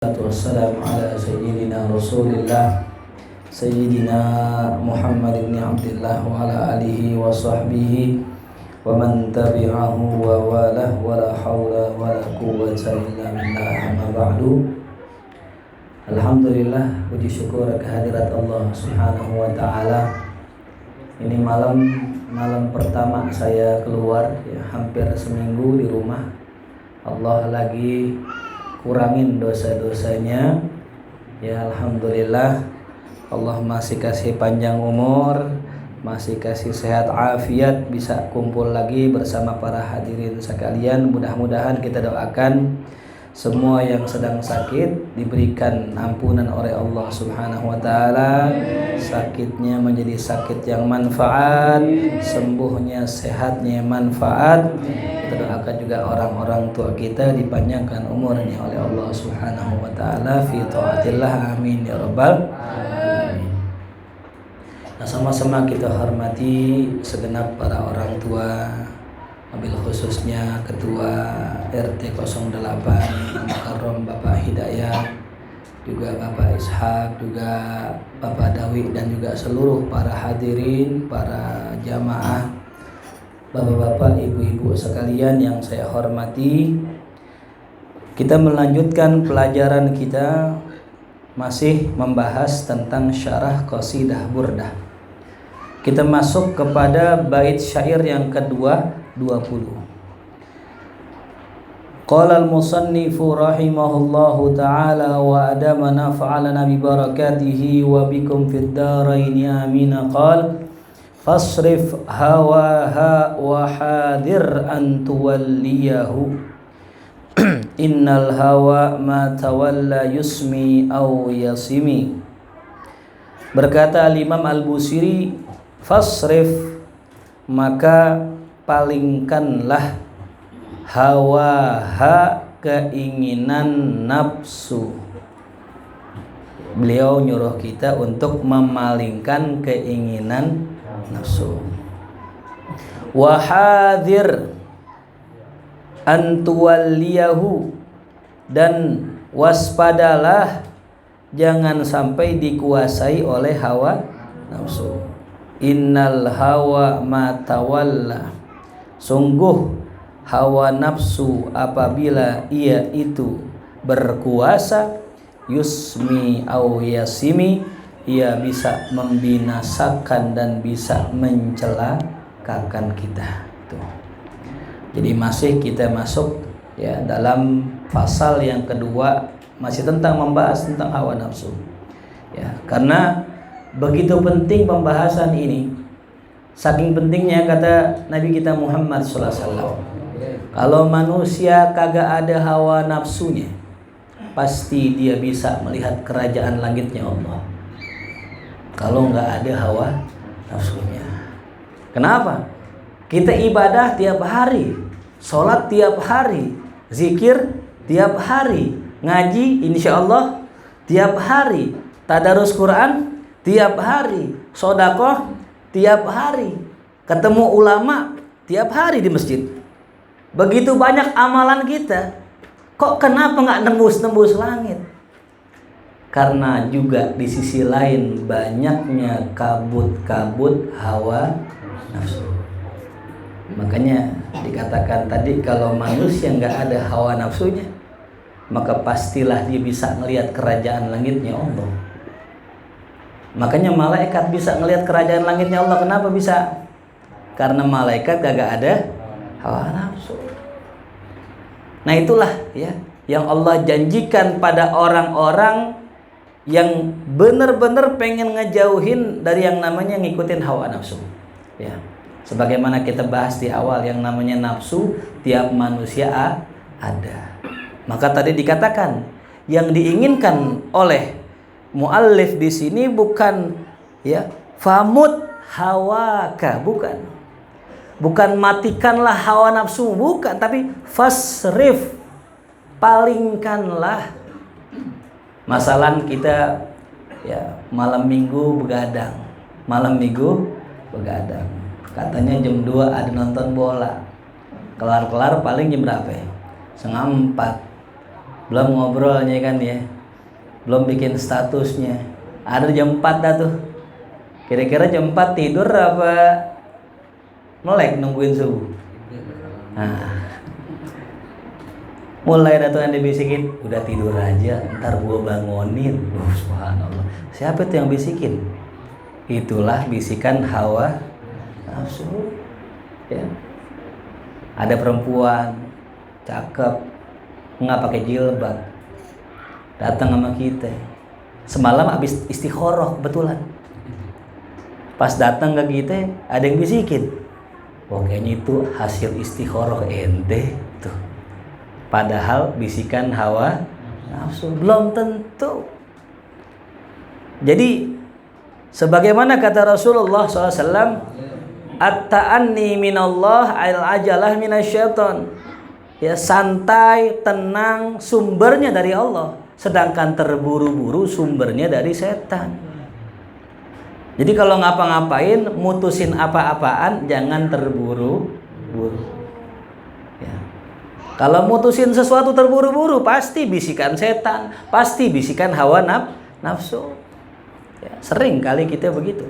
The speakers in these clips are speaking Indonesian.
Wassalamu ala sayyidina Rasulillah Sayyidina Muhammad ibn Abdullah wa ala alihi wa sahbihi wa man tabi'ahu wa walah wa la hawla wa la quwwata illa billah amma ba'du. Alhamdulillah, puji syukur kehadirat Allah Subhanahu wa taala. Ini malam pertama saya keluar ya, hampir seminggu di rumah. Allah lagi kurangin dosa-dosanya ya. Alhamdulillah, Allah masih kasih panjang umur, masih kasih sehat afiat, bisa kumpul lagi bersama para hadirin sekalian. Mudah-mudahan kita doakan semua yang sedang sakit diberikan ampunan oleh Allah Subhanahu wa taala, sakitnya menjadi sakit yang manfaat, sembuhnya sehatnya manfaat. Kita doakan juga orang-orang tua kita dipanjangkan umurnya oleh Allah Subhanahu wa taala fi taatillah, amin ya rabbal alamin. Nah, sama-sama kita hormati segenap para orang tua, wabil khususnya Ketua RT 08 Mukarram Bapak Hidayat, juga Bapak Ishak, juga Bapak Dawi, dan juga seluruh para hadirin, para jamaah, bapak-bapak, ibu-ibu sekalian yang saya hormati. Kita melanjutkan pelajaran kita, masih membahas tentang syarah qasidah burdah. Kita masuk kepada bait syair yang kedua 20. Qala al-musannifu rahimahullahu ta'ala wa adama naf'alana bi barakatihi wa bikum fid dharain amin. Qala fasrif hawaha wa hadir an tuwalliyahu innal hawa ma tawalla yusmi aw yasimi. Berkata Al-Imam Al-Busiri, fasrif, maka palingkanlah, hawaha, keinginan nafsu. Beliau nyuruh kita untuk memalingkan keinginan nafsu. Wahadir antuwalliyahu, dan waspadalah jangan sampai dikuasai oleh hawa nafsu. Innal hawa ma tawalla, sungguh hawa nafsu apabila ia itu berkuasa, yusmi au yasimi, ia bisa membinasakan dan bisa mencelakakan kita. Tuh. Jadi masih kita masuk ya dalam pasal yang kedua, masih tentang membahas tentang hawa nafsu. Ya, karena begitu penting pembahasan ini. Saking pentingnya, kata Nabi kita Muhammad SAW, kalau manusia kagak ada hawa nafsunya, pasti dia bisa melihat kerajaan langitnya Allah. Kalau nggak ada hawa nafsunya. Kenapa? Kita ibadah tiap hari, sholat tiap hari, zikir tiap hari, ngaji insya Allah tiap hari, tadarus Quran tiap hari, sodakoh tiap hari, ketemu ulama tiap hari di masjid. Begitu banyak amalan kita, kok kenapa nggak nembus langit? Karena juga di sisi lain banyaknya kabut-kabut hawa nafsu. Makanya dikatakan tadi, kalau manusia nggak ada hawa nafsunya, maka pastilah dia bisa melihat kerajaan langitnya Allah. Makanya malaikat bisa melihat kerajaan langitnya Allah. Kenapa bisa? Karena malaikat kagak ada hawa nafsu. Nah itulah ya yang Allah janjikan pada orang-orang yang benar-benar pengen ngejauhin dari yang namanya ngikutin hawa nafsu. Ya, sebagaimana kita bahas di awal, yang namanya nafsu tiap manusia ada. Maka tadi dikatakan yang diinginkan oleh muallif di sini bukan ya famut hawaka, bukan matikanlah hawa nafsu, bukan, tapi fasrif, palingkanlah. Masalah kita ya malam minggu begadang, katanya jam 2 ada nonton bola, kelar paling jam berapa ya? 3:30. belum ngobrolnya kan ya, belum bikin statusnya. Ada jam 4 dah tuh. Kira-kira jam 4 tidur apa melek nungguin subuh? Nah, mulai dah tuh yang dibisikin, udah tidur aja, ntar gua bangunin. Subhanallah. Siapa itu yang bisikin? Itulah bisikan hawa nafsu. Ya. Ada perempuan cakep, nggak pakai jilbab, datang sama kita. Semalam habis istikharah kebetulan. Pas datang ke kita, ada yang bisikin. Wah, kayaknya itu hasil istikharah ente tuh. Padahal bisikan hawa nafsu, belum tentu. Jadi sebagaimana kata Rasulullah SAW, at-ta'anni minallah al-ajalah minasyaiton. Ya, santai, tenang, sumbernya dari Allah. Sedangkan terburu-buru sumbernya dari setan. Jadi kalau ngapa-ngapain, mutusin apa-apaan, jangan terburu-buru. Ya. Kalau mutusin sesuatu terburu-buru, pasti bisikan setan, pasti bisikan hawa nafsu. Ya, sering kali kita begitu.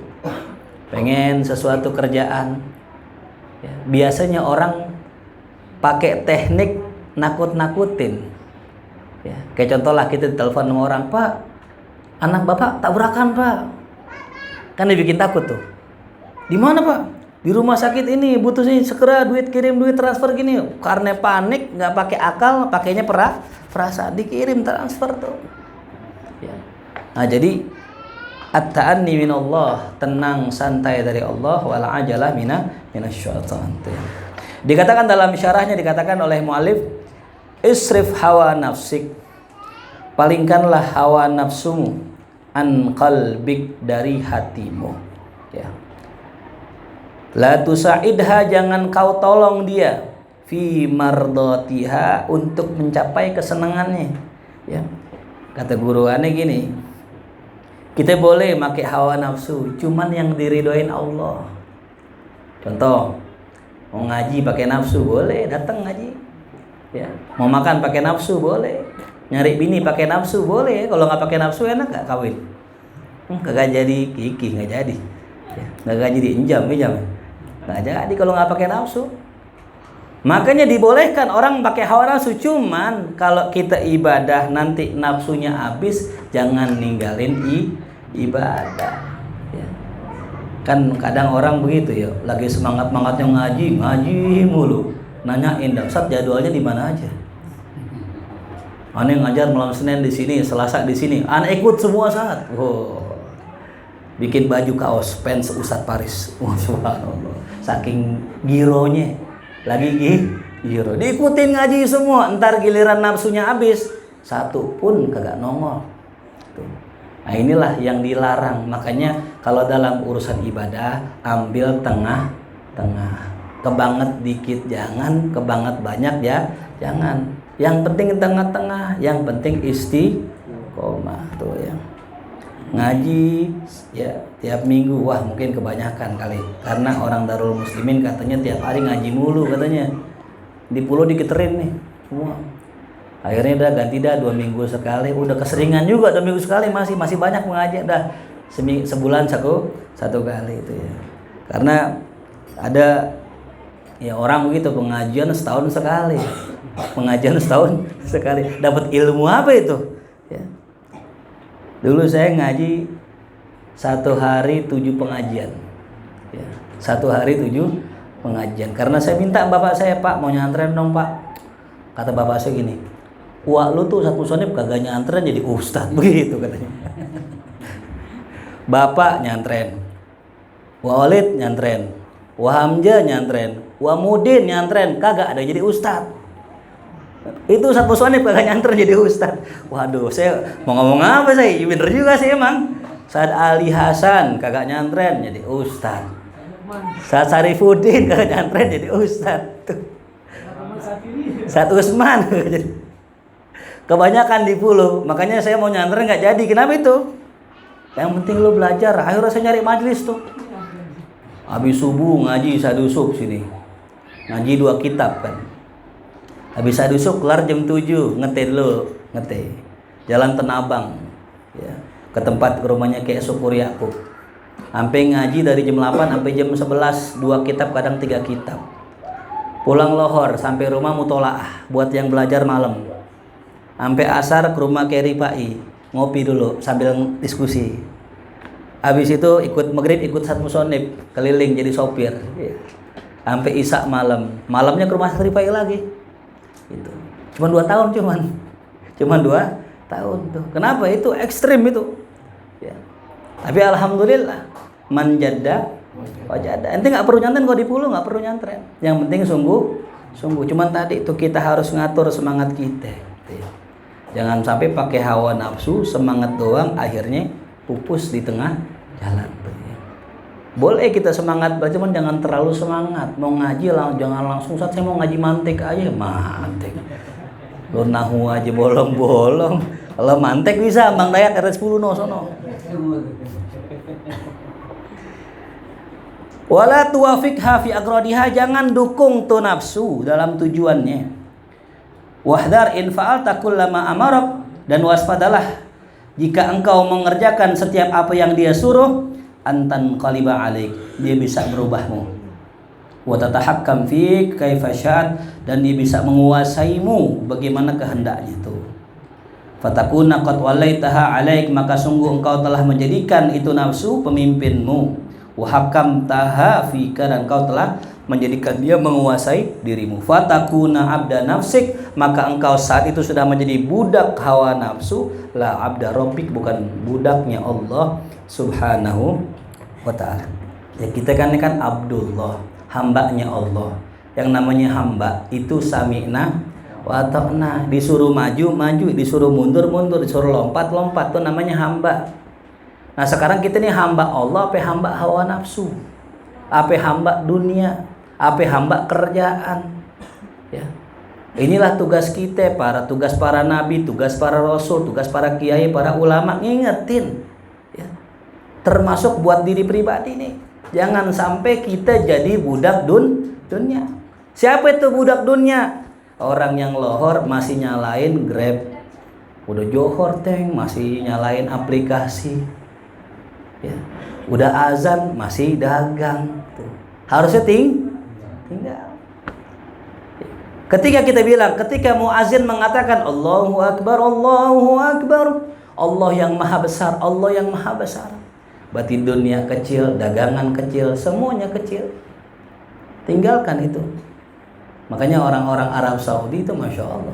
Pengen sesuatu kerjaan. Ya, biasanya orang pakai teknik nakut-nakutin. Ya, kayak contoh lah kita telepon sama orang, Pak, anak bapak tabrakan Pak. Kan dibikin takut tuh. Di mana Pak? Di rumah sakit ini, butuh sih segera duit, kirim duit transfer gini. Karena panik, nggak pakai akal, pakainya perasaan, dikirim transfer tuh. Ya. Nah jadi at-ta'anni minallah, tenang santai dari Allah, wal ajalah minasyaitan. Dikatakan dalam syarahnya, dikatakan oleh mu'alif, isrif hawa nafsik, palingkanlah hawa nafsumu an qalbik, dari hatimu. Ya. La tusaidha, jangan kau tolong dia fi mardatiha, untuk mencapai kesenangannya. Ya. Kata guru aneh gini, kita boleh pakai hawa nafsu, cuman yang diridoin Allah. Contoh, mau ngaji pakai nafsu boleh, datang ngaji. Ya. Mau makan pakai nafsu boleh, nyari bini pakai nafsu boleh. Kalau nggak pakai nafsu enak nggak kawin? Kagak jadi kiki, nggak jadi. Ya. Nggak jadi injam, nggak jadi kalau nggak pakai nafsu. Makanya dibolehkan orang pakai hawa nafsu, cuman kalau kita ibadah nanti nafsunya habis, jangan ninggalin ibadah. Ya. Kan kadang orang begitu ya, lagi semangatnya ngaji mulu, nanyain Ustaz jadwalnya di mana aja. Aneh ngajar malam Senin di sini, Selasa di sini. Aneh ikut semua saat. Oh. Bikin baju kaos fans Ustadz Paris. Oh, subhanallah. Saking gironya. Lagi giro. Diikutin ngaji semua. Ntar giliran nafsunya habis, satu pun kagak nongol. Tuh. Nah, inilah yang dilarang. Makanya kalau dalam urusan ibadah, ambil tengah-tengah. Kebanget dikit jangan, kebanget banyak ya jangan. Yang penting tengah-tengah, yang penting istiqomah tuh ya. Ngaji ya tiap minggu, wah mungkin kebanyakan kali. Karena orang Darul Muslimin katanya tiap hari ngaji mulu katanya. Di pulau dikiterin nih semua. Akhirnya udah ganti dah 2 minggu sekali, udah keseringan juga 2 minggu sekali, masih banyak mengaji dah. Sebulan satu kali itu ya. Karena ada ya orang begitu, pengajian setahun sekali. Pengajian setahun sekali, dapat ilmu apa itu ya. Dulu saya ngaji 1 hari 7 pengajian ya. 1 hari 7 pengajian, karena saya minta bapak saya, Pak mau nyantren dong Pak. Kata bapak saya gini, wah lu tuh satu sonib kagak nyantren jadi ustadz, begitu katanya. Bapak nyantren, Wah Walid nyantren, Wah Hamzah nyantren, Wah Mudin nyantren, kagak ada jadi ustadz. Itu Ustadz Muswanif kagak nyantren jadi ustadz. Waduh, saya mau ngomong apa saya? Bener juga sih emang. Saad Ali Hasan kagak nyantren jadi ustadz. Saad Sarifuddin kagak nyantren jadi ustadz. Saad Usman jadi. Kebanyakan di pulau, makanya saya mau nyantren nggak jadi. Kenapa itu? Yang penting lu belajar. Akhirnya saya nyari majelis tuh. Habis subuh ngaji sadusuk sini. Ngaji 2 kitab kan. Habis sadusuk kelar jam 7 ngetin lu ngeteh. Jalan Tenabang, ya, ke tempat rumahnya Kiai Syukur Yakub. Sampai ngaji dari jam 8 sampai jam 11, 2 kitab kadang 3 kitab. Pulang lohor sampai rumah mutolaah buat yang belajar malam. Sampai asar ke rumah Kiai Ripai, ngopi dulu sambil diskusi. Habis itu ikut maghrib, ikut satu musonib, keliling jadi sopir. Sampai isya malam. Malamnya ke rumah Ripai lagi. Itu. Cuman 2 tahun cuman 2 tahun tuh. Kenapa? Itu ekstrim itu. Ya. Tapi alhamdulillah manjada wajada. Ente nggak perlu nyantren kalau di pulau, nggak perlu nyantren. Yang penting sungguh. Cuman tadi itu kita harus ngatur semangat kita. Jangan sampai pakai hawa nafsu, semangat doang, akhirnya pupus di tengah jalan. Boleh kita semangat, cuman jangan terlalu semangat. Mau ngaji jangan langsung saat saya mau ngaji mantek aja, mantek. Lo nahu aja bolong-bolong. Kalau mantek bisa Bang Dayat R10 no sono. Wala tuwafiqha fi agradiha, jangan dukung tu nafsu dalam tujuannya. Wahdar in fa'alta kullama amarak, dan waspadalah jika engkau mengerjakan setiap apa yang dia suruh, antan qaliba alaik, dia bisa merubahmu. Wa tatahakkam fi kaifa sya'at, dan dia bisa menguasaimu bagaimana kehendaknya itu. Fatakuna qad wallaitaha alaik, maka sungguh engkau telah menjadikan itu nafsu pemimpinmu. Wa hakamtaha fika, dan engkau telah menjadikan dia menguasai dirimu. Fatakuna abda nafsik, maka engkau saat itu sudah menjadi budak hawa nafsu, la abda rabbik, bukan budaknya Allah Subhanahu wa ta'ala. Ya, kita kan Abdullah, hambanya Allah. Yang namanya hamba itu sami'na wa ata'na, disuruh maju, disuruh mundur, disuruh lompat, itu namanya hamba. Nah sekarang kita ini hamba Allah, apa hamba hawa nafsu, apa hamba dunia, apa hamba kerjaan. Ya. Inilah tugas kita, tugas para nabi, tugas para rasul, tugas para kiai, para ulama, ngingetin. Ya. Termasuk buat diri pribadi nih, jangan sampai kita jadi budak dunia. Siapa itu budak dunia? Orang yang lohor masih nyalain Grab, udah johor teng masih nyalain aplikasi. Ya. Udah azan masih dagang. Harusnya tinggal. Ketika kita bilang, ketika muazin mengatakan Allahu Akbar, Allah yang maha besar, Allah yang maha besar. Berarti dunia kecil, dagangan kecil, semuanya kecil. Tinggalkan itu. Makanya orang-orang Arab Saudi itu Masya Allah,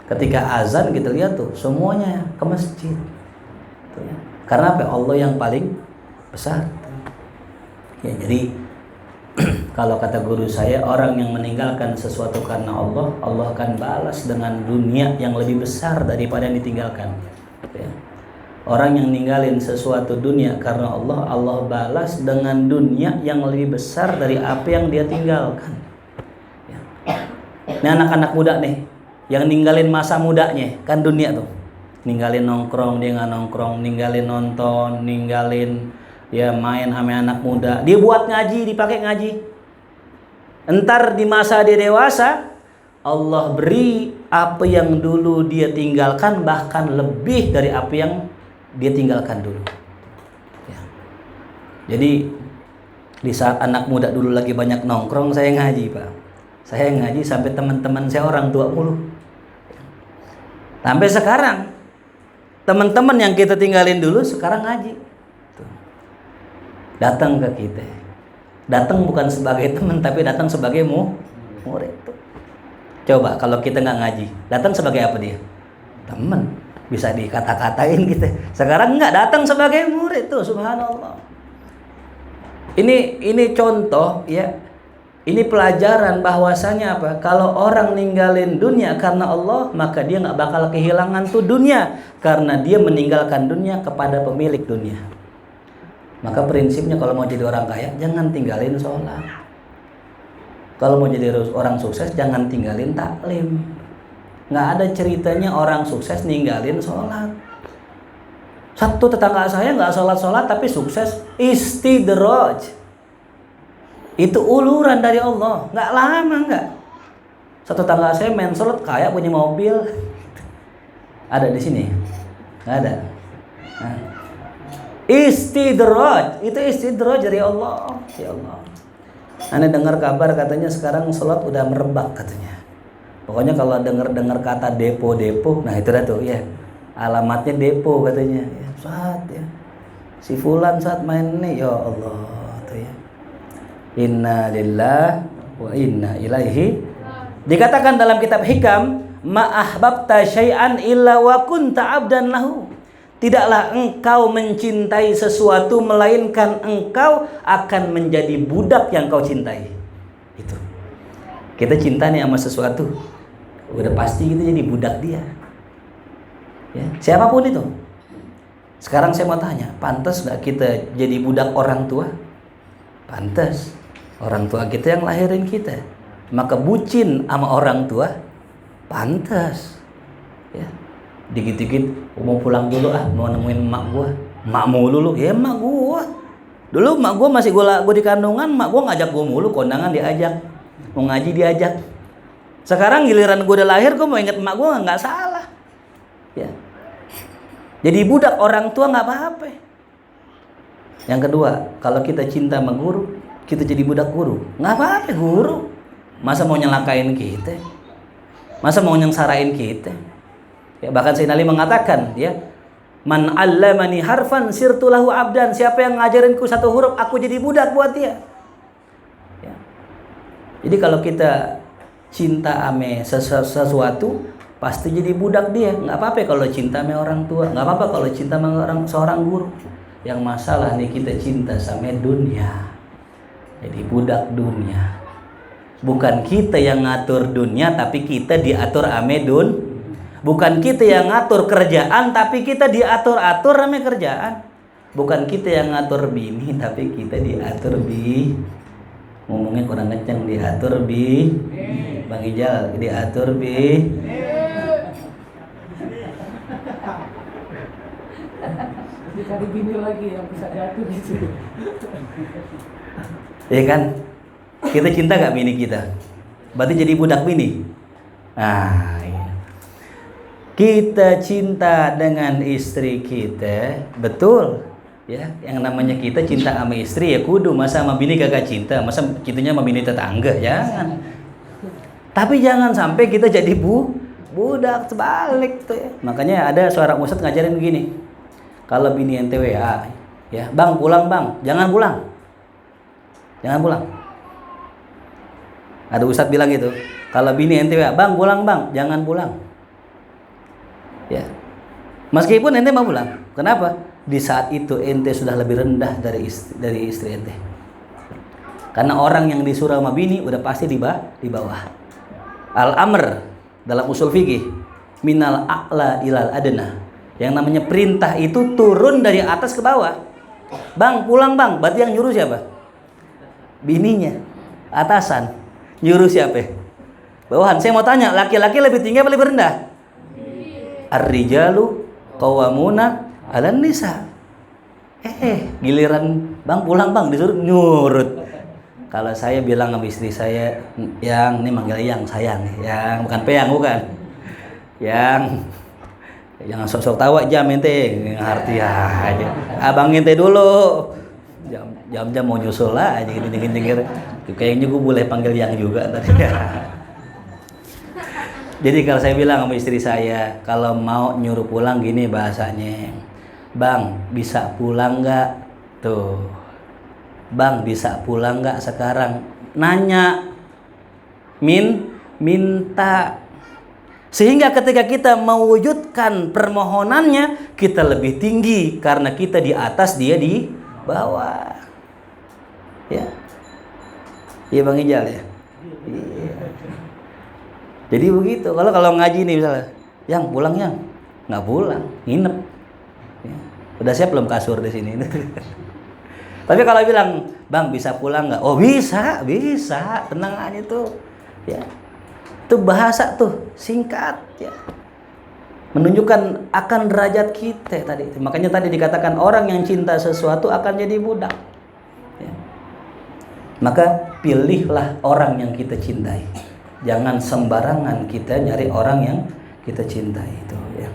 ketika azan kita lihat tuh semuanya ke masjid. Karena apa? Allah yang paling besar. Ya, jadi kalau kata guru saya, orang yang meninggalkan sesuatu karena Allah, Allah akan balas dengan dunia yang lebih besar daripada yang ditinggalkan. Ya. Orang yang ninggalin sesuatu dunia karena Allah, Allah balas dengan dunia yang lebih besar dari apa yang dia tinggalkan. Ya. Ini anak-anak muda nih, yang ninggalin masa mudanya, kan dunia tuh. Ninggalin nongkrong, dia nggak nongkrong, ninggalin nonton, ninggalin ya main sama anak muda, dia buat ngaji, dipakai ngaji. Entar di masa dia dewasa, Allah beri apa yang dulu dia tinggalkan, bahkan lebih dari apa yang dia tinggalkan dulu. Ya. Jadi di saat anak muda dulu lagi banyak nongkrong, saya ngaji Pak. Saya ngaji sampai teman-teman saya orang tua mulu. Sampai sekarang teman-teman yang kita tinggalin dulu sekarang ngaji. Datang ke kita, datang bukan sebagai teman tapi datang sebagai murid. Coba kalau kita nggak ngaji, datang sebagai apa dia? Teman, bisa dikata-katain kita. Sekarang nggak, datang sebagai murid tuh, subhanallah. Ini contoh ya, ini pelajaran bahwasanya apa? Kalau orang ninggalin dunia karena Allah, maka dia nggak bakal kehilangan tuh dunia, karena dia meninggalkan dunia kepada pemilik dunia. Maka prinsipnya kalau mau jadi orang kaya, jangan tinggalin sholat. Kalau mau jadi orang sukses, jangan tinggalin taklim. Nggak ada ceritanya orang sukses ninggalin sholat. Satu tetangga saya nggak sholat-sholat tapi sukses, istidraj. Itu uluran dari Allah. Nggak lama nggak. Satu tetangga saya main sholat kaya, punya mobil. Ada di sini? Nggak ada. Nah. Istidraj, itu istidraj dari Allah. Ya Allah. Anda dengar kabar katanya sekarang sholat udah merebak katanya. Pokoknya kalau dengar kata depo, nah itu dah tuh ya. Alamatnya depo katanya. Ya, saat ya. Si fulan saat main nih, ya Allah tuh ya. Inna lillahi wa inna ilaihi. Dikatakan dalam kitab Hikam, ma ahbabta syai'an illa wa kunta 'abdan lahu. Tidaklah engkau mencintai sesuatu melainkan engkau akan menjadi budak yang kau cintai. Itu. Kita cinta nih sama sesuatu, udah pasti kita jadi budak dia. Ya, siapapun itu. Sekarang saya mau tanya, pantas nggak kita jadi budak orang tua? Pantas. Orang tua kita yang lahirin kita. Maka bucin sama orang tua, pantas. Ya. Dikit-dikit mau pulang dulu mau nemuin emak gua. Emak mulu lu. Ya emak gua. Dulu emak gua masih gua di kandungan, emak gua ngajak gua mulu, kondangan diajak. Mau ngaji diajak. Sekarang giliran gua udah lahir gua mau inget emak gua enggak salah. Ya. Jadi budak orang tua enggak apa-apa. Yang kedua, kalau kita cinta sama guru, kita jadi budak guru. Enggak apa-apa guru. Masa mau nyelakain kita? Masa mau nyengsarain kita? Ya, bahkan Sayyidina Ali mengatakan, ya, man 'allamani harfan sirtu lahu 'abdan. Siapa yang ngajarinku satu huruf, aku jadi budak buat dia. Ya. Jadi kalau kita cinta ame sesuatu, pasti jadi budak dia. Nggak apa-apa kalau cinta sama orang tua, nggak apa-apa kalau cinta sama seorang guru. Yang masalah nih kita cinta sama dunia. Jadi budak dunia. Bukan kita yang ngatur dunia, tapi kita diatur ame dunia. Bukan kita yang ngatur kerjaan, tapi kita diatur-atur sama kerjaan. Bukan kita yang ngatur bini, tapi kita diatur bi. Ngomongnya kurang kencang, diatur bi. Bang Ijal, diatur bi. Dicari bini lagi yang bisa diatur gitu. Iya kan? Kita cinta gak bini kita? Berarti jadi budak bini. Nah, kita cinta dengan istri kita, betul ya. Yang namanya kita cinta sama istri ya kudu, masa sama bini kagak cinta, masa cintanya sama bini tetangga, jangan. Tapi jangan sampai kita jadi budak, sebalik tuh ya. Makanya ada seorang ustadz ngajarin begini, kalau bini ente WA ya, bang pulang bang, jangan pulang, ada ustadz bilang gitu, kalau bini ente WA, bang pulang bang, jangan pulang. Ya. Meskipun ente mau pulang, kenapa? Di saat itu ente sudah lebih rendah dari istri ente. Karena orang yang disuruh sama bini udah pasti di bawah. Al-amr dalam usul fikih minal a'la ilal adna. Yang namanya perintah itu turun dari atas ke bawah. Bang, pulang bang. Berarti yang nyuruh siapa? Bininya. Atasan. Nyuruh siapa? Bawahan. Saya mau tanya, laki-laki lebih tinggi apa lebih rendah? Ar-rijalu qawwamuna 'alan nisa. Giliran bang pulang bang disuruh nyurut. Kalau saya bilang sama istri saya, yang ini manggil yang sayang, yang bukan peyang bukan. Yang jangan sok-sok tawa jam ente, ngerti aja. Abang ente dulu. Jam-jam mau nyusul lah aja gini-gini. Kayaknya gue boleh panggil yang juga tadi. Jadi kalau saya bilang sama istri saya, kalau mau nyuruh pulang gini bahasanya, bang bisa pulang nggak? Tuh, bang bisa pulang nggak sekarang? Nanya, minta. Sehingga ketika kita mewujudkan permohonannya, kita lebih tinggi karena kita di atas, dia di bawah. Ya, iya bang Ijal ya. Iya. Jadi begitu. Kalau ngaji nih misalnya, yang pulang yang nggak pulang, nginep. Ya. Udah siap belum kasur di sini? Tapi kalau bilang, bang bisa pulang nggak? Oh bisa, tenang aja tuh. Ya, itu bahasa tuh singkat ya, menunjukkan akan derajat kita tadi. Makanya tadi dikatakan orang yang cinta sesuatu akan jadi budak. Ya. Maka pilihlah orang yang kita cintai. Jangan sembarangan kita nyari orang yang kita cintai itu ya.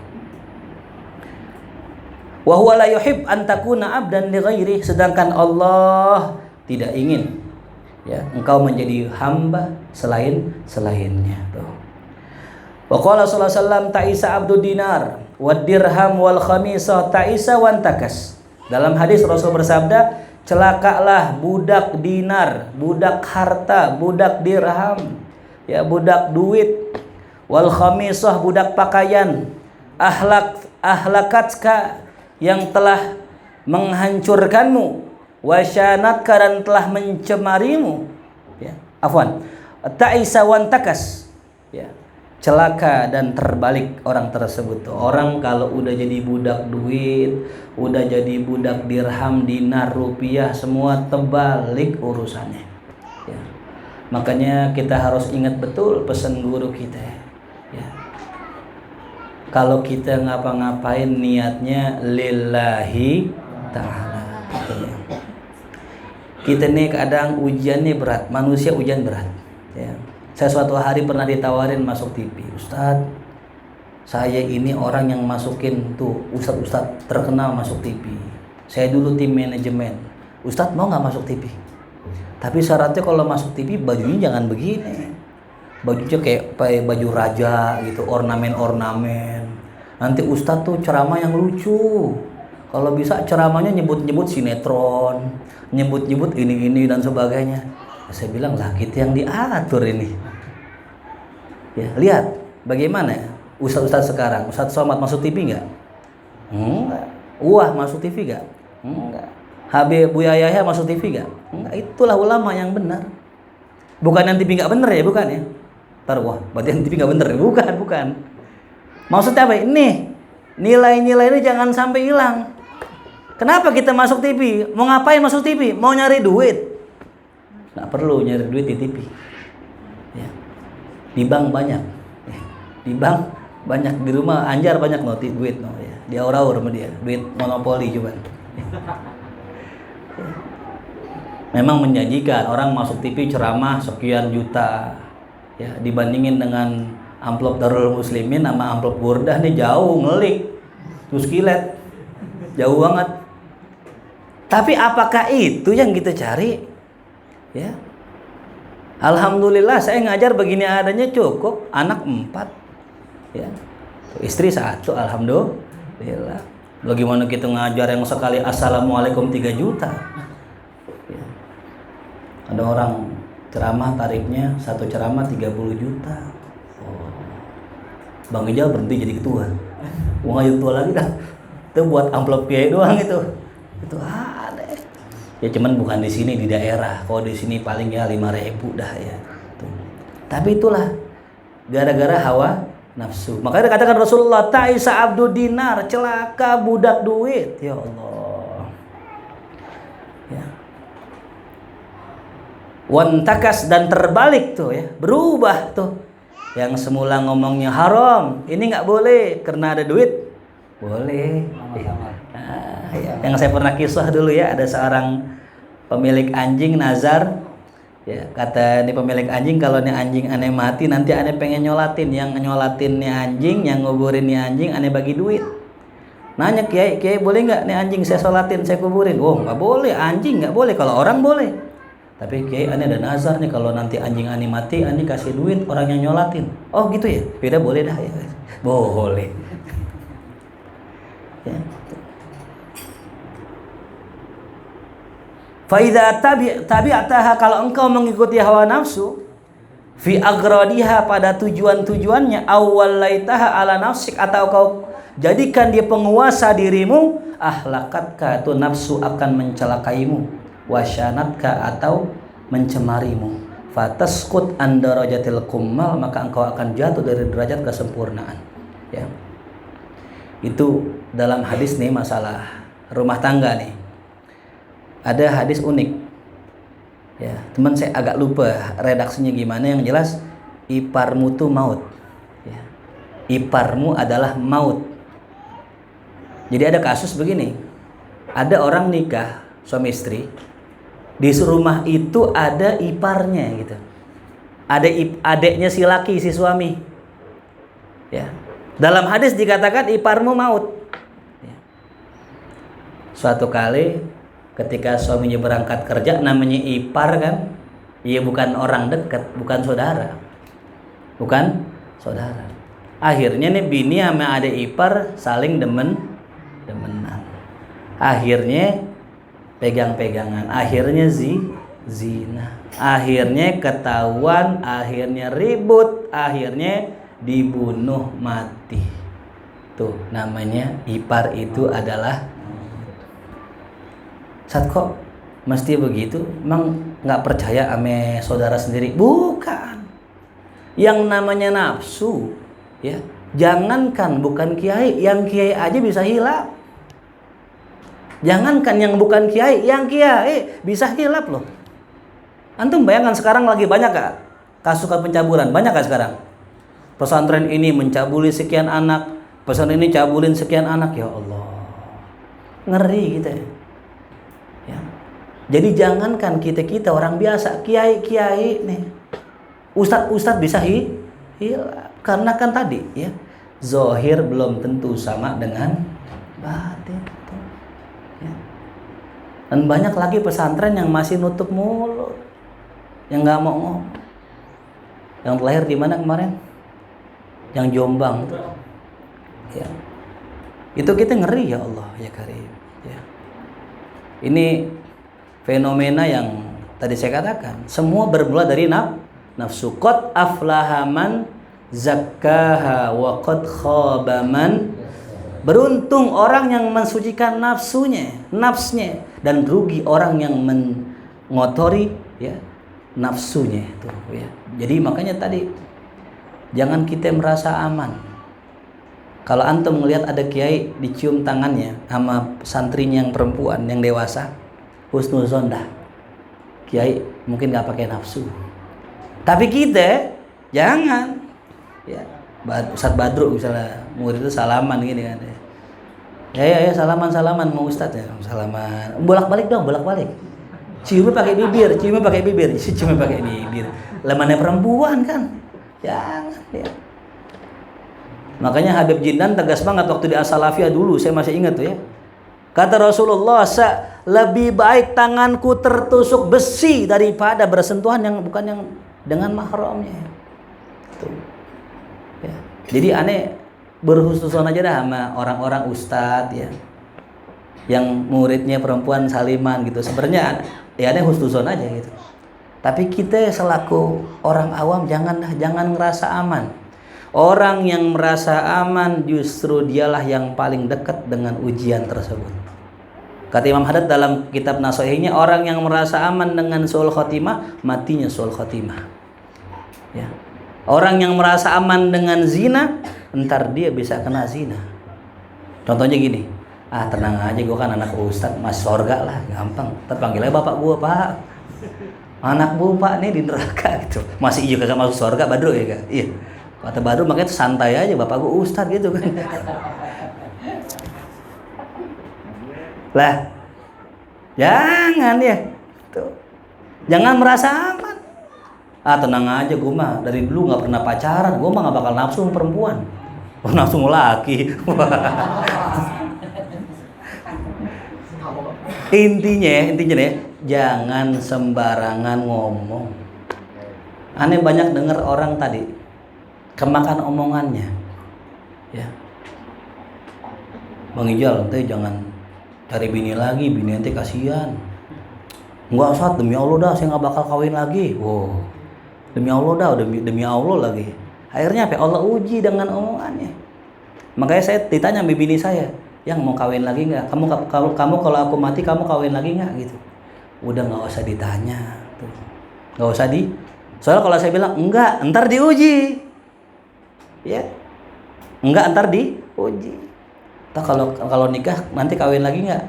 Wa huwa la yuhib an takuna abdan li ghairi, sedangkan Allah tidak ingin ya engkau menjadi hamba selainnya. Tuh. Wa qala sallallahu alaihi wasallam ta'isa abdu dinar wad dirham wal khamisah ta'isa wan takas. Dalam hadis Rasul bersabda, celakalah budak dinar, budak harta, budak dirham, ya budak duit, wal khamisah budak pakaian, ahlakatka yang telah menghancurkanmu, wasyanatka dan telah mencemarimu, ya afwan, ta'isa wan takas, ya celaka dan terbalik orang tersebut. Orang kalau udah jadi budak duit, udah jadi budak dirham, dinar, rupiah, semua terbalik urusannya ya. Makanya kita harus ingat betul pesan guru kita ya. Kalau kita ngapa-ngapain niatnya lillahi ta'ala ya. Kita nih kadang ujiannya berat, manusia ujian berat ya. Saya suatu hari pernah ditawarin masuk TV. Ustadz, saya ini orang yang masukin tuh ustadz terkenal masuk TV. Saya dulu tim manajemen. Ustadz mau nggak masuk TV? Tapi syaratnya kalau masuk TV bajunya jangan begini. Bajunya kayak baju raja gitu, ornamen-ornamen. Nanti ustadz tuh ceramah yang lucu. Kalau bisa ceramahnya nyebut-nyebut sinetron, nyebut-nyebut ini dan sebagainya. Saya bilang lah kita yang diatur ini. Ya, lihat bagaimana ustadz sekarang. Ustadz Somad masuk TV nggak? Enggak. Wah masuk TV nggak? Enggak. Habib Buya Yahya masuk TV nggak? Enggak. Itulah ulama yang benar. Bukan yang TV nggak benar ya, bukan ya? Ntar wah, berarti yang TV nggak benar ya? Bukan. Maksudnya apa? Ini nilai-nilai ini jangan sampai hilang. Kenapa kita masuk TV? Mau ngapain masuk TV? Mau nyari duit? Nggak perlu nyari duit di TV ya. Di bank banyak ya. Di bank banyak, di rumah Anjar banyak duit ya. Dia aur-aur sama dia, duit monopoli cuman ya. Memang menjanjikan orang masuk TV ceramah sekian juta ya, dibandingin dengan amplop Darul Muslimin sama amplop Burdah nih jauh ngelik terus kilet, jauh banget. Tapi apakah itu yang kita cari? Ya, alhamdulillah saya ngajar begini adanya cukup, anak 4 ya, istri 1, alhamdulillah. Bagaimana kita ngajar yang sekali assalamualaikum 3 juta ya. Ada orang ceramah tarifnya satu ceramah 30 juta. Bang Ijal berhenti jadi ketua, uang aja ketua lagi dah, itu buat amplop kiai doang itu ada. Ya cuman bukan di sini, di daerah. Kalau di sini paling ya 5.000 dah ya. Tuh. Tapi itulah gara-gara hawa nafsu. Makanya dikatakan Rasulullah, ta'isa abdu dinar, celaka budak duit. Ya Allah. Ya. Wantakas dan terbalik tuh ya, berubah tuh. Yang semula ngomongnya haram, ini nggak boleh karena ada duit. Boleh. Ya. Yang saya pernah kisah dulu ya, ada seorang pemilik anjing nazar ya, kata ini pemilik anjing, kalau nih anjing aneh mati nanti aneh pengen nyolatin, yang nyolatin nih anjing, yang nguburin nih anjing aneh bagi duit. Nanya kiai boleh nggak nih anjing saya sholatin, saya kuburin? Oh nggak boleh, anjing nggak boleh, kalau orang boleh. Tapi kiai aneh ada nazar nih, kalau nanti anjing aneh mati aneh kasih duit orang yang nyolatin. Oh gitu ya, beda boleh dah ya, boleh ya. Faidha tabi'ataha, kalau engkau mengikuti hawa nafsu, fi agradiha pada tujuan-tujuannya, awwalaitaha ala nafsik, atau kau jadikan dia penguasa dirimu, ahlakatka, itu nafsu akan mencelakaimu, wasyanatka atau mencemarimu, fataskut an darajatil kummal, maka engkau akan jatuh dari derajat kesempurnaan ya. Itu dalam hadis nih, masalah rumah tangga nih. Ada hadis unik ya, teman saya agak lupa redaksinya gimana, yang jelas iparmu tuh maut ya. Iparmu adalah maut. Jadi ada kasus begini, ada orang nikah suami istri, di rumah itu ada iparnya gitu, ada adeknya si laki si suami ya. Dalam hadis dikatakan iparmu maut ya. Suatu kali ketika suaminya berangkat kerja, namanya ipar kan, iya bukan orang dekat, bukan saudara, akhirnya nih bini sama adik ipar saling demenan, akhirnya pegang-pegangan, akhirnya zina, akhirnya ketahuan, akhirnya ribut, akhirnya dibunuh mati. Tuh namanya ipar itu adalah. Saat kok mesti begitu? Emang nggak percaya ame saudara sendiri? Bukan. Yang namanya nafsu, ya. Jangankan bukan kiai, yang kiai aja bisa hilap. Jangankan yang bukan kiai, yang kiai bisa hilap loh. Antum bayangkan sekarang lagi banyak gak kasus pencabulan? Banyak gak sekarang? Pesantren ini mencabuli sekian anak, pesantren ini cabulin sekian anak, ya Allah. Ngeri gitu ya. Ya. Jadi jangankan kita orang biasa, kiai nih, ustadz bisa hilap, karena kan tadi ya, zohir belum tentu sama dengan batin. Ya. Dan banyak lagi pesantren yang masih nutup mulut, yang nggak mau ngomong. Yang lahir di mana kemarin? Yang Jombang tuh. Ya. Itu kita ngeri, ya Allah ya Karim. Ya. Ini fenomena yang tadi saya katakan, semua bermula dari nafsu. Qad aflaha man zakkaha wa qad khaba man. Beruntung orang yang mensucikan nafsunya, dan rugi orang yang mengotori ya nafsunya itu ya. Jadi makanya tadi jangan kita merasa aman. Kalau antum melihat ada kiai dicium tangannya sama santrinya yang perempuan, yang dewasa, husnuzon dah. Kiai mungkin nggak pakai nafsu. Tapi kita jangan. Ya, Ustadz Badru misalnya, murid itu salaman gini kan. Ya salaman mau Ustadz ya, salaman. Bolak-balik dong, bolak-balik. Ciumnya pakai bibir. Lemannya perempuan kan. Jangan ya. Makanya Habib Jindan tegas banget waktu di As-Salafiyah dulu, saya masih ingat tuh ya. Kata Rasulullah, lebih baik tanganku tertusuk besi daripada bersentuhan yang bukan yang dengan mahramnya. Tuh. Ya. Jadi aneh berhusnuzon aja dah sama orang-orang ustadz ya, yang muridnya perempuan saliman gitu. Sebenarnya ya aneh husnuzon aja gitu. Tapi kita selaku orang awam jangan ngerasa aman. Orang yang merasa aman justru dialah yang paling dekat dengan ujian tersebut. Kata Imam Haddad dalam kitab Nasihatnya, orang yang merasa aman dengan su'ul khotimah, matinya su'ul khotimah. Ya. Orang yang merasa aman dengan zina, entar dia bisa kena zina. Contohnya gini, tenang aja, gue kan anak ustadz, masuk surga lah, gampang. Terpanggil aja bapak gue, Pak. Anak bapak nih di neraka gitu. Masih iya kagak masuk surga, Badru ya kak? Iya. Kata Badru makanya santai aja, bapak gue ustadz gitu kan. Lah, jangan ya. Tuh. Jangan merasa aman. Tenang aja, gue mah dari dulu nggak pernah pacaran, gue mah nggak bakal nafsu sama perempuan. Nafsu sama laki. Intinya nih, jangan sembarangan ngomong. Aneh banyak dengar orang tadi kemakan omongannya. Ya. Bang Ijal, nanti jangan cari bini lagi, bini nanti kasihan. Enggak usah, demi Allah dah, saya nggak bakal kawin lagi. Wow. Demi Allah dah, demi Allah lagi. Akhirnya apa? Allah uji dengan omongannya. Makanya saya ditanya sama bini saya, yang mau kawin lagi nggak? Kamu kalau aku mati kamu kawin lagi nggak gitu? Udah nggak usah ditanya, tuh. Nggak usah soalnya kalau saya bilang enggak, ntar diuji. Ya, enggak ntar diuji. Kalau nikah nanti kawin lagi nggak?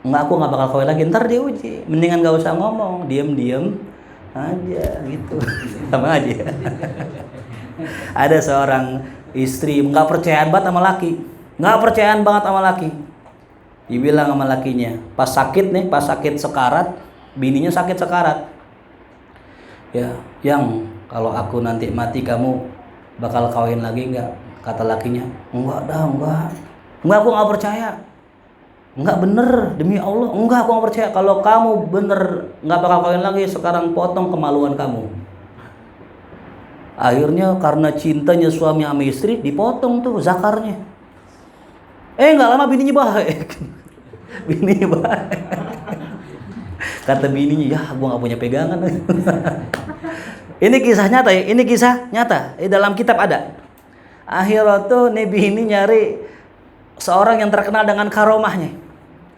Enggak, aku nggak bakal kawin lagi, ntar diuji. Mendingan nggak usah ngomong, diem aja gitu. Sama aja. Ada seorang istri nggak percayaan banget sama laki. Dibilang sama lakinya, pas sakit sekarat, bininya sakit sekarat. Ya, yang kalau aku nanti mati kamu bakal kawin lagi nggak? Kata lakinya, enggak, aku nggak percaya. Enggak bener, demi Allah. Enggak, aku nggak percaya. Kalau kamu bener nggak bakal kawin lagi, sekarang potong kemaluan kamu. Akhirnya karena cintanya suami sama istri, dipotong tuh zakarnya. Nggak lama bininya baik. Bininya baik. Kata bininya, ya gua nggak punya pegangan. Ini kisah nyata ya, ini kisah nyata. Dalam kitab ada. Akhirnya tuh nih bini nyari seorang yang terkenal dengan karomahnya.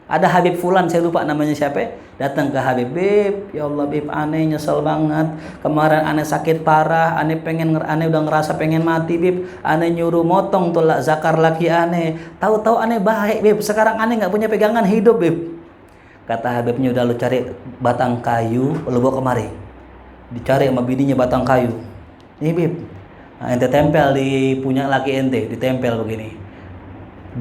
Ada Habib Fulan, saya lupa namanya siapa. Datang ke Habib, Bib, ya Allah Bib, aneh nyesel banget. Kemarin aneh sakit parah, aneh udah ngerasa pengen mati Bib. Aneh nyuruh motong tolak zakar laki aneh. Tahu-tahu aneh baik Bib. Sekarang aneh nggak punya pegangan hidup Bib. Kata Habibnya, udah lu cari batang kayu, lu bawa kemari. Dicari sama bininya batang kayu. Nih Bib, nah, ente tempel di punya laki ente, ditempel begini.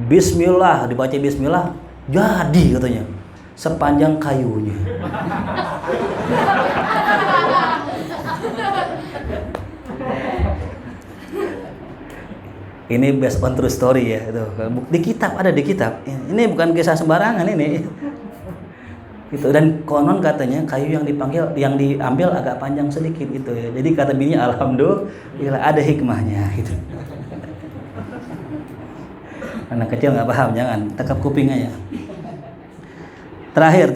Bismillah, dibaca Bismillah, jadi katanya sepanjang kayunya. Ini based on true story ya, itu di kitab, ada di kitab. Ini bukan kisah sembarangan ini. Gitu. Dan konon katanya kayu yang diambil agak panjang sedikit itu ya. Jadi kata bininya, alhamdulillah ada hikmahnya gitu. Anak kecil nggak paham, jangan tekap kuping aja. Terakhir.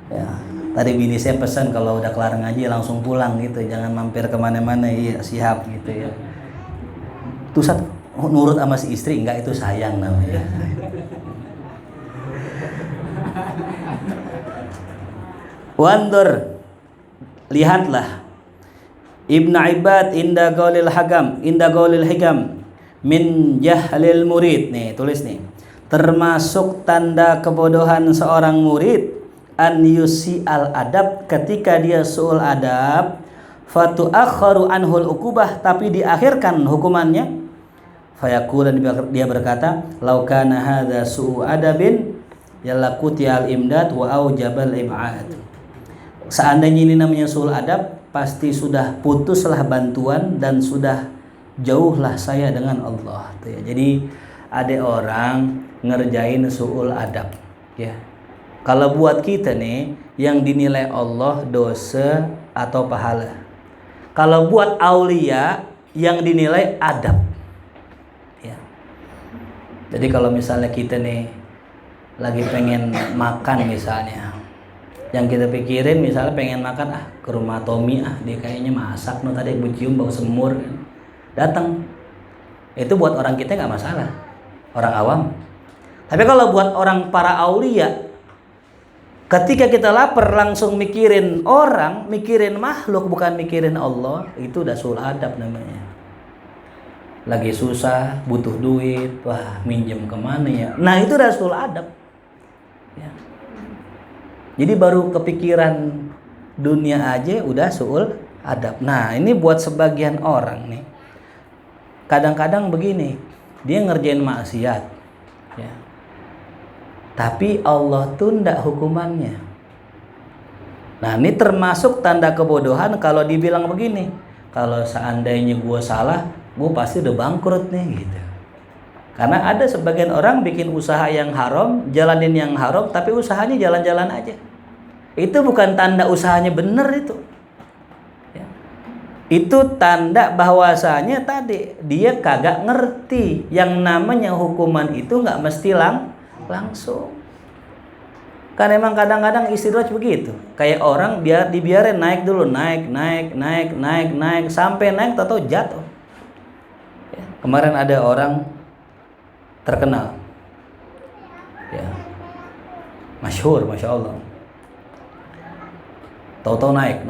Ya, tadi bini saya pesan kalau udah kelar ngaji langsung pulang gitu, jangan mampir kemana-mana. Iya siap gitu ya. Tusat nurut sama si istri, enggak, itu sayang namanya. Wandur, lihatlah Ibn Ibad inda qaulil hikam min jahlil murid. Nih tulis nih, termasuk tanda kebodohan seorang murid an yusi al adab, ketika dia su'ul adab, fatu akharu anhul ukubah, tapi diakhirkan hukumannya. Fayakulan, dia berkata, laukana hadza su'u adabin yalakuti al imdad wa aujabal ib'ad. Seandainya ini namanya su'ul adab, pasti sudah putuslah bantuan dan sudah jauhlah saya dengan Allah. Jadi ada orang ngerjain su'ul adab ya. Kalau buat kita nih, yang dinilai Allah dosa atau pahala. Kalau buat aulia, yang dinilai adab ya. Jadi kalau misalnya kita nih lagi pengen makan misalnya, yang kita pikirin misalnya pengen makan, ke rumah Tommy, dia kayaknya masak tadi cium bau semur, datang. Itu buat orang kita nggak masalah, orang awam. Tapi kalau buat orang para aulia, ketika kita lapar langsung mikirin orang, mikirin makhluk, bukan mikirin Allah, itu udah su'ul adab namanya. Lagi susah, butuh duit, wah minjem kemana ya? Nah itu udah su'ul adab ya. Jadi baru kepikiran dunia aja udah su'ul adab. Nah ini buat sebagian orang nih, kadang-kadang begini, dia ngerjain maksiat ya, tapi Allah tunda hukumannya. Nah ini termasuk tanda kebodohan kalau dibilang begini, kalau seandainya gue salah, gue pasti udah bangkrut nih gitu. Karena ada sebagian orang bikin usaha yang haram, jalanin yang haram, tapi usahanya jalan-jalan aja. Itu bukan tanda usahanya bener itu ya. Itu tanda bahwasanya tadi dia kagak ngerti yang namanya hukuman itu nggak mesti langsung. Kan emang kadang-kadang istidraj begitu. Kayak orang dibiarin naik dulu, naik sampai naik atau jatuh. Ya. Kemarin ada orang terkenal, ya, masyhur, masya Allah. Tahu-tahu naik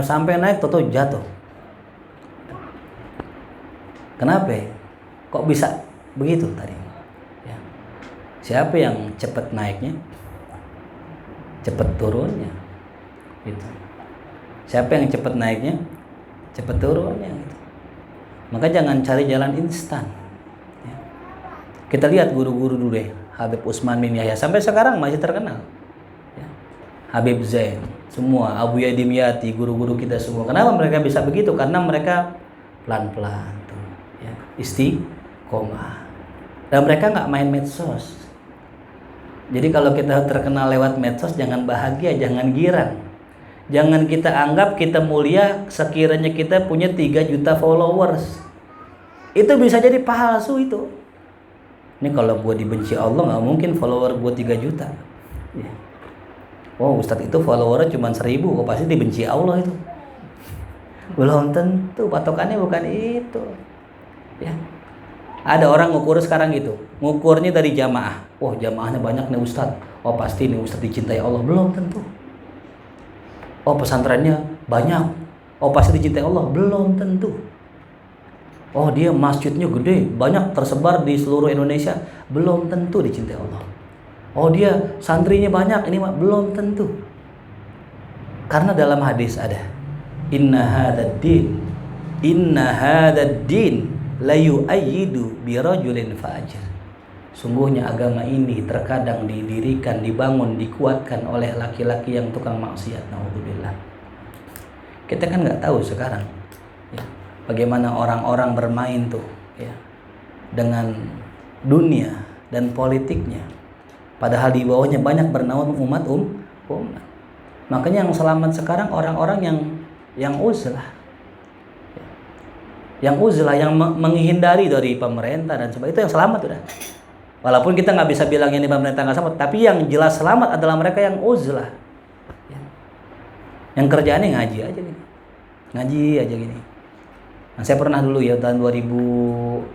sampai naik, tahu-tahu jatuh. Kenapa? Kok bisa begitu tadi? Ya. Siapa yang cepat naiknya, cepat turunnya? Gitu. Siapa yang cepat naiknya, cepat turunnya? Gitu. Maka jangan cari jalan instan. Ya. Kita lihat guru-guru dulu deh, Habib Utsman bin Yahya sampai sekarang masih terkenal. Ya. Habib Zain, semua Abu Yadim Yati, guru-guru kita semua. Kenapa mereka bisa begitu? Karena mereka pelan-pelan tuh, ya, istiqomah. Dan mereka nggak main medsos. Jadi kalau kita terkenal lewat medsos, jangan bahagia, jangan girang. Jangan kita anggap kita mulia sekiranya kita punya 3 juta followers. Itu bisa jadi palsu itu. Ini kalau gue dibenci Allah, nggak mungkin follower gue 3 juta. Ya. Oh, Ustadz itu followernya cuma 1000, kok pasti dibenci Allah itu. Belum tentu, patokannya bukan itu. Ya. Ada orang ngukur sekarang gitu, ngukurnya dari jamaah. Oh, jamaahnya banyak nih Ustadz. Oh, pasti nih Ustadz dicintai Allah. Belum tentu. Oh, pesantrennya banyak. Oh, pasti dicintai Allah. Belum tentu. Oh, dia masjidnya gede, banyak tersebar di seluruh Indonesia. Belum tentu dicintai Allah. Oh, dia santrinya banyak, ini belum tentu. Karena dalam hadis ada, Inna hadzal din la yu'ayyidu bi rajulin fajir. Sungguhnya agama ini terkadang didirikan, dibangun, dikuatkan oleh laki-laki yang tukang maksiat. Naudzubillah. Kita kan nggak tahu sekarang ya, bagaimana orang-orang bermain tuh ya, dengan dunia dan politiknya. Padahal di bawahnya banyak bernaung umat. Makanya yang selamat sekarang orang-orang yang uzlah. Yang uzlah, yang menghindari dari pemerintah dan sebagainya, itu yang selamat udah. Walaupun kita nggak bisa bilang ini pemerintah nggak selamat, tapi yang jelas selamat adalah mereka yang uzlah, ya. Yang kerjaannya ngaji aja gini. Nah, saya pernah dulu ya tahun 2019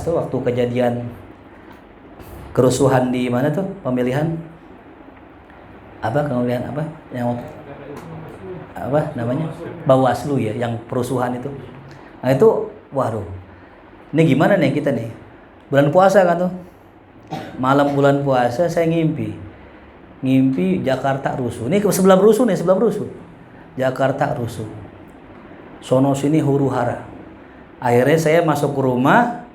tuh waktu kejadian kerusuhan di mana tuh pemilihan yang apa namanya Bawaslu ya, yang perusuhan itu. Nah itu, waduh, ini gimana nih kita nih, bulan puasa kan tuh, malam bulan puasa saya ngimpi Jakarta rusuh. Ini sebelum rusuh, Jakarta rusuh, sono sini huru hara. Akhirnya saya masuk ke rumah,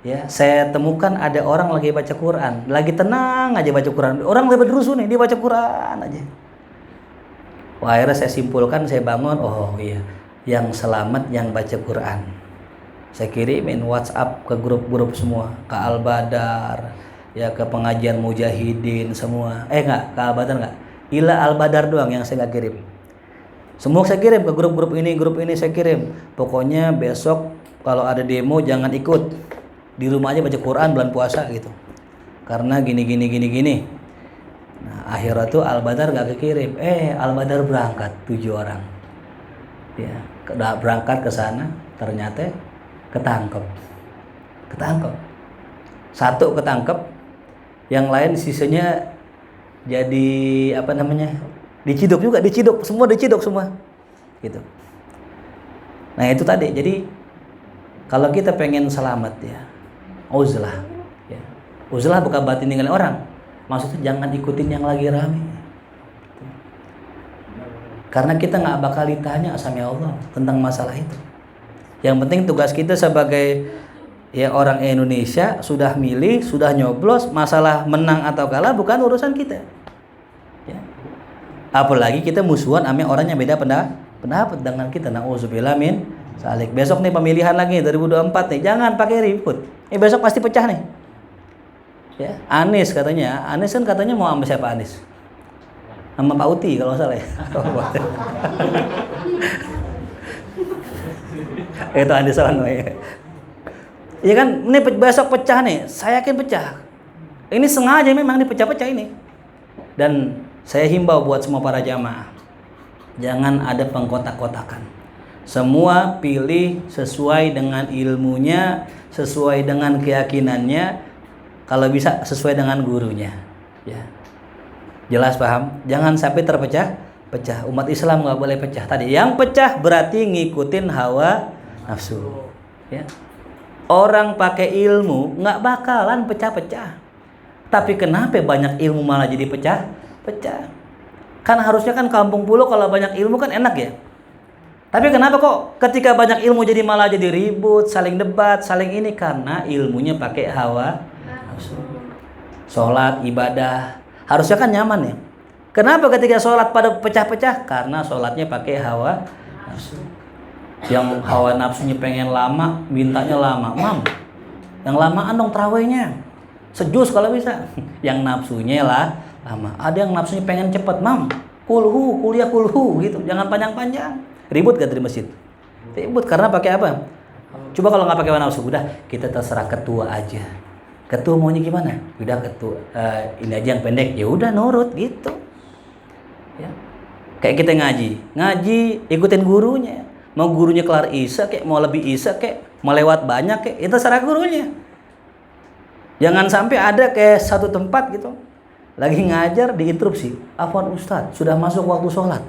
ya saya temukan ada orang lagi baca Quran, lagi tenang aja baca Quran. Orang lagi rusuh nih, dia baca Quran aja. Wah, akhirnya saya simpulkan, saya bangun, oh iya, yang selamat yang baca Quran. Saya kirimin WhatsApp ke grup-grup semua, ke Al-Badar, ya ke pengajian Mujahidin semua. Enggak, ke Al-Badar enggak. Ila Al-Badar doang yang saya enggak kirim. Semua saya kirim ke grup ini saya kirim. Pokoknya besok kalau ada demo jangan ikut. Di rumah aja baca Quran bulan puasa gitu. Karena gini. Nah, akhirnya tuh Al-Badar enggak kekirim. Al-Badar berangkat 7 orang. Ya, berangkat ke sana, ternyata ketangkep. Satu ketangkep, yang lain sisanya jadi diciduk semua gitu. Nah itu tadi, jadi kalau kita pengen selamat ya, uzlah ya. Uzlah bukan berarti ninggalin orang, maksudnya jangan ikutin yang lagi rame. Karena kita nggak bakal ditanya sama Allah tentang masalah itu. Yang penting tugas kita sebagai ya orang Indonesia, sudah milih, sudah nyoblos, masalah menang atau kalah bukan urusan kita. Ya. Apalagi kita musuhan sama orang yang beda pendapat dengan kita. Nauzubillah min dzalik. Besok nih pemilihan lagi 2024 nih, jangan pakai ribut. Besok pasti pecah nih. Ya, Anies kan katanya mau sama siapa Anies? Sama Pak Uti kalau salah ya. Itu Anies Sono ya. Iya kan, ini besok pecah nih. Saya yakin pecah. Ini sengaja memang dipecah-pecah ini. Dan saya himbau buat semua para jamaah, jangan ada pengkotak-kotakan. Semua pilih sesuai dengan ilmunya, sesuai dengan keyakinannya, kalau bisa sesuai dengan gurunya. Ya. Jelas paham? Jangan sampai terpecah. Umat Islam nggak boleh pecah. Tadi yang pecah berarti ngikutin hawa nafsu. Ya. Orang pakai ilmu nggak bakalan pecah-pecah. Tapi kenapa banyak ilmu malah jadi pecah? Kan harusnya kan kampung pulau kalau banyak ilmu kan enak ya. Tapi kenapa kok ketika banyak ilmu jadi malah jadi ribut, saling debat, saling ini? Karena ilmunya pakai hawa nafsu. Sholat, ibadah harusnya kan nyaman ya. Kenapa ketika sholat pada pecah-pecah? Karena sholatnya pakai hawa nafsu. Yang hawa nafsunya pengen lama, mintanya lama. Yang lamaan dong tarawihnya. Sejus kalau bisa. Yang nafsunya lah lama. Ada yang nafsunya pengen cepet, mam. Kuliah kulhu gitu. Jangan panjang-panjang. Ribut gak dari masjid? Ribut karena pakai apa? Coba kalau nggak pakai nafsu, udah kita terserah ketua aja. Ketua maunya gimana? Udah ketua ini aja yang pendek. Ya udah nurut gitu. Ya. Kayak kita ngaji ikutin gurunya. Mau gurunya kelar isya kek, mau lebih isya kek, mau lewat banyak kek, itu terserah gurunya. Jangan sampai ada kayak satu tempat gitu, lagi ngajar diinterupsi. Afwan Ustadz, sudah masuk waktu sholat.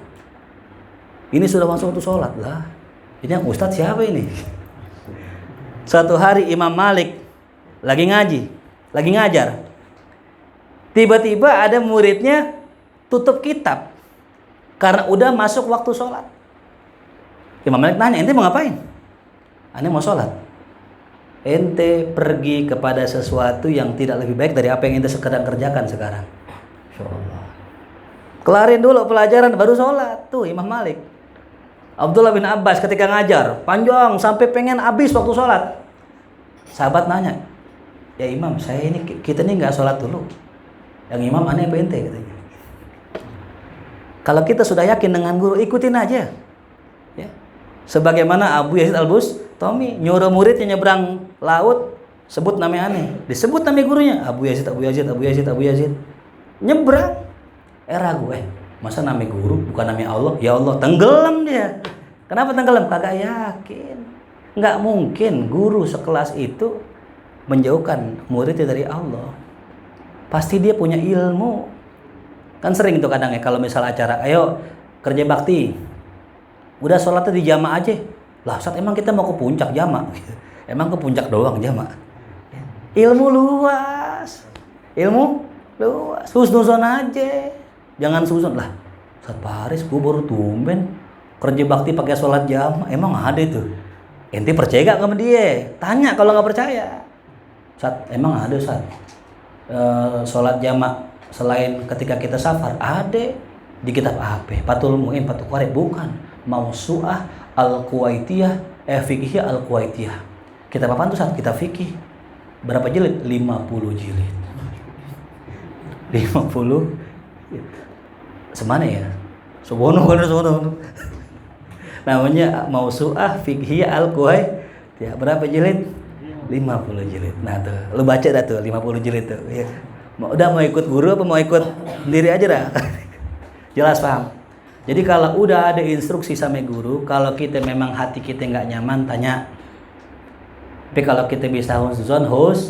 Ini sudah masuk waktu sholat lah. Ini yang Ustadz siapa ini? Suatu hari Imam Malik lagi ngaji, lagi ngajar. Tiba-tiba ada muridnya tutup kitab karena udah masuk waktu sholat. Imam Malik nanya, ente mau ngapain? Ane mau sholat. Ente pergi kepada sesuatu yang tidak lebih baik dari apa yang ente sedang kerjakan sekarang. Insyaallah. Kelarin dulu pelajaran baru sholat. Tuh Imam Malik. Abdullah bin Abbas ketika ngajar panjang sampai pengen habis waktu sholat. Sahabat nanya, ya Imam, kita ini nggak sholat dulu. Yang Imam aneh apa ente katanya. Kalau kita sudah yakin dengan guru, ikutin aja. Ya. Sebagaimana Abu Yazid Al-Bustami nyuruh muridnya nyebrang laut, sebut namanya aneh. Disebut nama gurunya, Abu Yazid. Nyebrang. Ragu, masa nama guru bukan nama Allah? Ya Allah, tenggelam dia. Kenapa tenggelam? Kagak yakin. Nggak mungkin guru sekelas itu menjauhkan muridnya dari Allah. Pasti dia punya ilmu. Kan sering tuh kadang kalau misal acara, ayo kerja bakti. Udah sholatnya di jamaah aja. Lah Ustaz, emang kita mau ke puncak jamaah? Emang ke puncak doang jamaah? Ilmu luas. Husnuzon aja. Jangan suzon lah. Ustaz Paris, gue baru tumben kerja bakti pakai sholat jamaah. Emang ada itu? Ente percaya gak sama dia? Tanya kalau nggak percaya. Ustaz, emang ada Ustaz? Sholat jamaah selain ketika kita safar? Ada di kitab apa? Fathul Mu'in, Fathul Qarib, bukan. Mausu'ah Al-Kuwaitiyah, Fiqhiyah Al-Kuwaitiyah. Kitab apaan tuh Ustaz? Kitab fikih. Berapa jilid? 50 jilid. 50. Semana ya? Sobono. Namanya Mausu'ah Fiqhiyah Al-Kuwaitiyah. Berapa jilid? 50 jilid. Nah tuh, lu baca dah tuh 50 jilid tuh. Ya. Udah mau ikut guru apa mau ikut sendiri aja dah? Jelas paham? Jadi kalau udah ada instruksi sama guru, kalau kita memang hati kita nggak nyaman, tanya. Tapi kalau kita bisa husnuzon,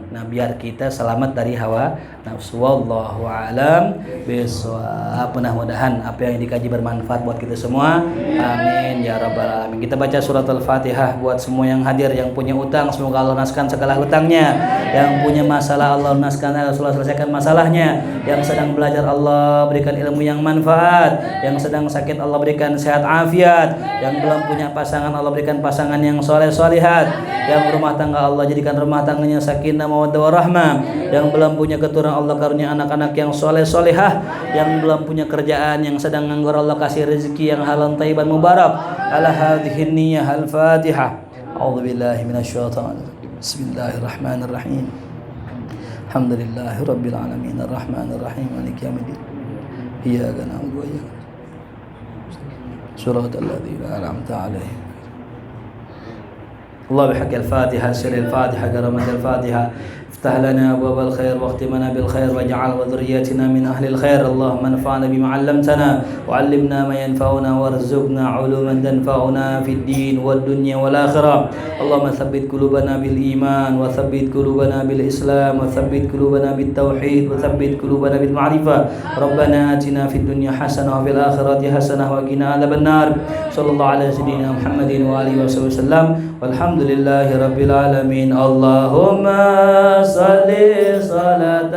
nah biar kita selamat dari hawa nafsu. Wallahu a'lam bishawab. Mudah-mudahan apa yang dikaji bermanfaat buat kita semua. Amin ya rabbal alamin. Kita baca surat Al-Fatihah buat semua yang hadir, yang punya utang semoga Allah lunaskan segala hutangnya. Yang punya masalah Allah lunaskan, Allah selesaikan masalahnya. Yang sedang belajar Allah berikan ilmu yang manfaat. Yang sedang sakit Allah berikan sehat afiat. Yang belum punya pasangan Allah berikan pasangan yang soleh solihat. Yang rumah tangga Allah jadikan rumah tangganya sakinah mawaddah warahmah. Yang belum punya keturunan Allah karunia anak-anak yang soleh solehah. Yang belum punya kerjaan, yang sedang nganggur Allah kasih rezeki yang halal thayyiban mubarak. Ala hadhihi niyyah al-Fatihah. A'udzubillahi minasyaitonir rajim. Bismillahirrahmanirrahim. Alhamdulillahi rabbil alamin arrahmanir rahim maliki yaumiddin. Iyyaka na'budu wa iyyaka nasta'in. Shiratal ladzina an'amta 'alaihim. الله بحق الفاتحة سر الفاتحة كرمة الفاتحة افتح لنا أبواب الخير واختمنا بالخير واجعل وذرياتنا من أهل الخير اللهم انفعنا بما علمتنا وعلمنا ما ينفعنا وارزقنا علوما تنفعنا في الدين والدنيا والآخرة اللهم ثبت قلوبنا بالإيمان وثبت قلوبنا بالإسلام وثبت قلوبنا بالتوحيد وثبت قلوبنا بالمعرفة ربنا آتنا في الدنيا حسنة وفي الآخرة حسنة وقنا عذاب النار صلى الله على سيدنا محمد وآله وصحبه وسلم والحمد لله رب العالمين اللهم صل صلاة